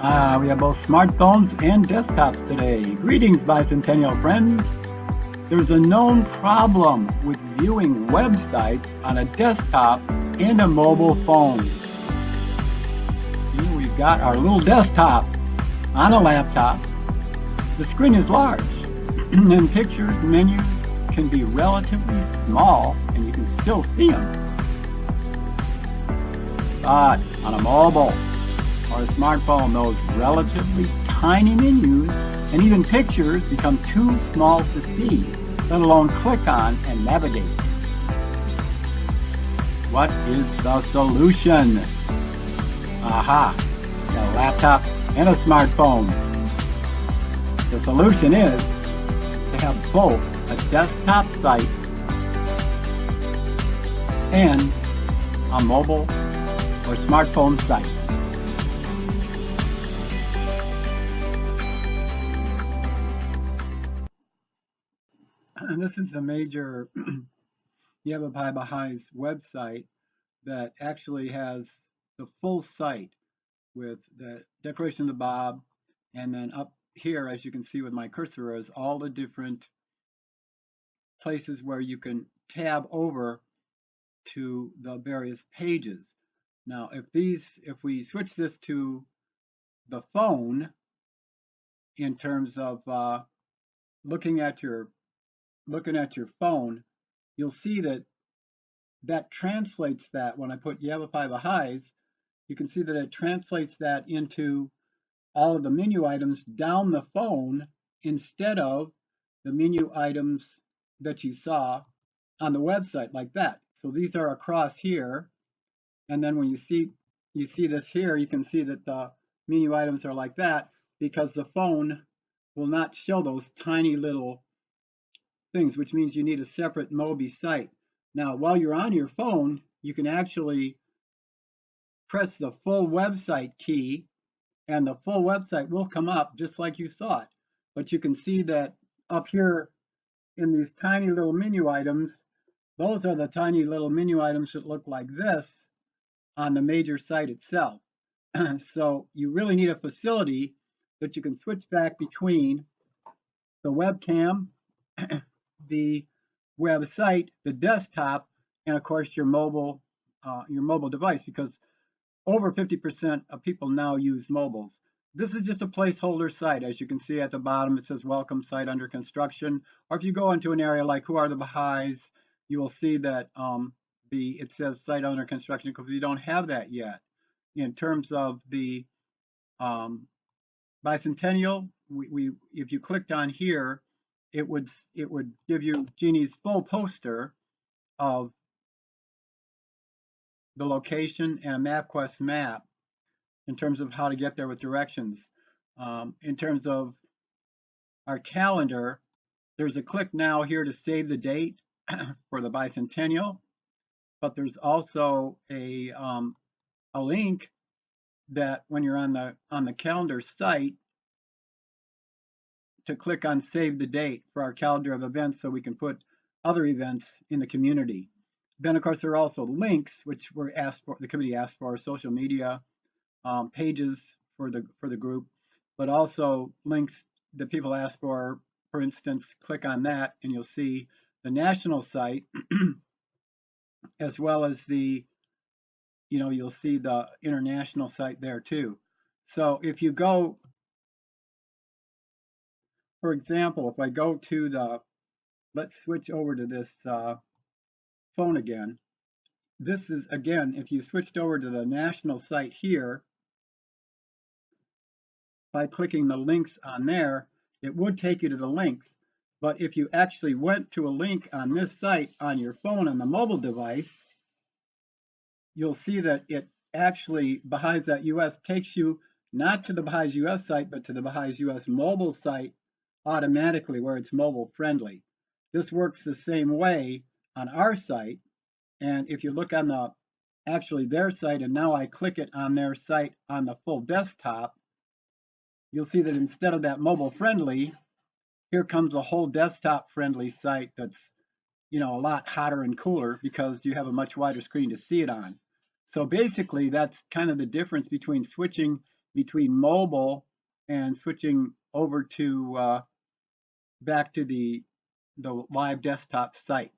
We have both smartphones and desktops today. Greetings, Bicentennial friends. There's a known problem with viewing websites on a desktop and a mobile phone. Here we've got our little desktop on a laptop. The screen is large, and pictures, menus can be relatively small, and you can still see them. But on a mobile or a smartphone, those relatively tiny menus and even pictures become too small to see, let alone click on and navigate. What is the solution? Aha! Got a laptop and a smartphone. The solution is to have both a desktop site and a mobile or smartphone site. And this is a major Bahai's website that actually has the full site with the decoration of the Bob, and then up here, as you can see with my cursor, is all the different places where you can tab over to the various pages. Now, if we switch this to the phone, in terms of looking at your phone, you'll see that translates that. When I put Yavapai Bahais, you can see that it translates that into all of the menu items down the phone instead of the menu items that you saw on the website, like that. So these are across here, and then when you see this here, you can see that the menu items are like that because the phone will not show those tiny little things, which means you need a separate Mobi site. Now, while you're on your phone, you can actually press the full website key, and the full website will come up just like you saw it. But you can see that up here in these tiny little menu items, those are the tiny little menu items that look like this on the major site itself. So you really need a facility that you can switch back between the webcam, the website, the desktop, and of course your mobile device, because over 50% of people now use mobiles. This is just a placeholder site. As you can see at the bottom, it says welcome site under construction. Or if you go into an area like Who Are the Bahais, you will see that it says site under construction, because we don't have that yet. In terms of the Bicentennial, if you clicked on here, it would give you Jeannie's full poster of the location and a MapQuest map in terms of how to get there with directions. In terms of our calendar, there's a click now here to save the date for the Bicentennial, but there's also a link that when you're on the calendar site to click on save the date for our calendar of events, so we can put other events in the community. Then of course there are also links which the committee asked for, social media pages for the group, but also links that people ask for. For instance, click on that and you'll see the national site as well as you'll see the international site there too. So if you go, for example, if I go to let's switch over to this phone again. This is, again, if you switched over to the national site here, by clicking the links on there, it would take you to the links. But if you actually went to a link on this site on your phone on the mobile device, you'll see that it actually, Bahais.us, takes you not to the Bahais US site, but to the Bahais US mobile site automatically, where it's mobile friendly. This works the same way on our site. And if you look on their site, and now I click it on their site on the full desktop, you'll see that instead of that mobile friendly, here comes a whole desktop friendly site that's a lot hotter and cooler because you have a much wider screen to see it on. So basically, that's kind of the difference between switching between mobile and switching over to back to the live desktop site.